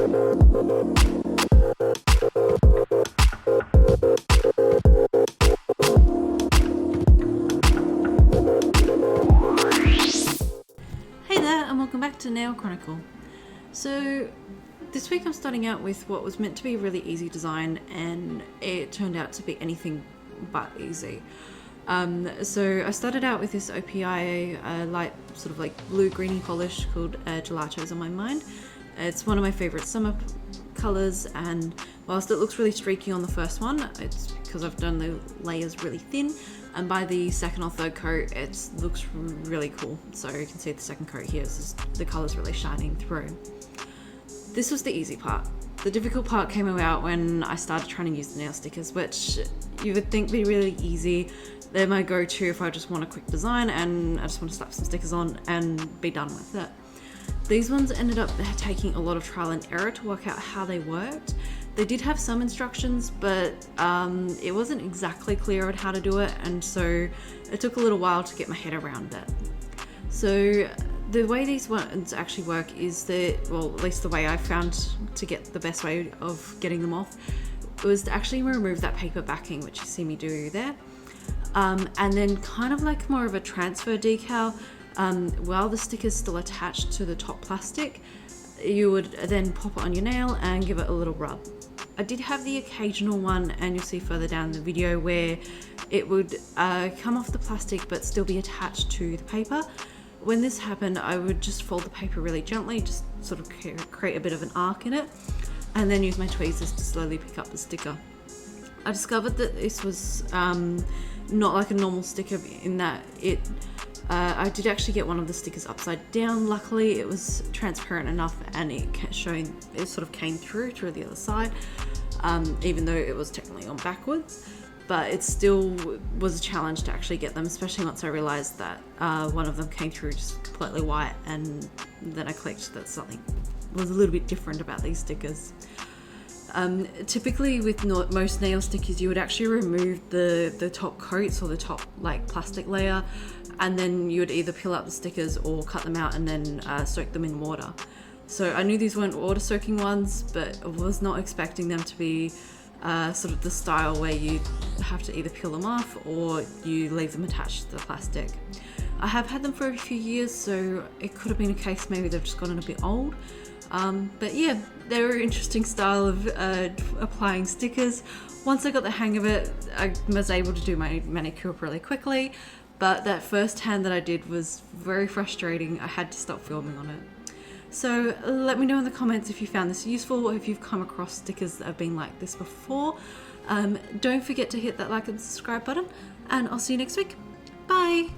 Hey there, and welcome back to Nail Chronicle. So this week I'm starting out with what was meant to be a really easy design, and it turned out to be anything but easy. So I started out with this OPI light sort of like blue greeny polish called Gelato's on my mind. It's one of my favorite summer colors, and whilst it looks really streaky on the first one, it's because I've done the layers really thin, and by the second or third coat it looks really cool. So you can see the second coat here is just, the color's really shining through. This was the easy part. The difficult part came about when I started trying to use the nail stickers, which you would think would be really easy. They're my go-to if I just want a quick design and I just want to slap some stickers on and be done with it. These ones ended up taking a lot of trial and error to work out how they worked. They did have some instructions, but it wasn't exactly clear on how to do it, and so it took a little while to get my head around it. So the way these ones actually work is that, well, at least the way I found to get the best way of getting them off was to actually remove that paper backing, which you see me do there. And then kind of like more of a transfer decal, while the stick is still attached to the top plastic, you would then pop it on your nail and give it a little rub. I did have the occasional one, and you'll see further down in the video, where it would come off the plastic but still be attached to the paper. When this happened, I would just fold the paper really gently, just sort of create a bit of an arc in it, and then use my tweezers to slowly pick up the sticker. I discovered that this was not like a normal sticker in that I did actually get one of the stickers upside down. Luckily it was transparent enough, and it sort of came through the other side, even though it was technically on backwards. But it still was a challenge to actually get them, especially once I realized that one of them came through just completely white, and then I clicked that something was a little bit different about these stickers. Typically with most nail stickers, you would actually remove the top coats or the top like plastic layer, and then you would either peel out the stickers or cut them out and then soak them in water. So I knew these weren't water soaking ones, but I was not expecting them to be sort of the style where you have to either peel them off or you leave them attached to the plastic. I have had them for a few years, so it could have been a case maybe they've just gotten a bit old. But yeah, they were an interesting style of applying stickers. Once I got the hang of it, I was able to do my manicure really quickly, but that first hand that I did was very frustrating. I had to stop filming on it. So let me know in the comments if you found this useful, or if you've come across stickers that have been like this before. Don't forget to hit that like and subscribe button, and I'll see you next week. Bye!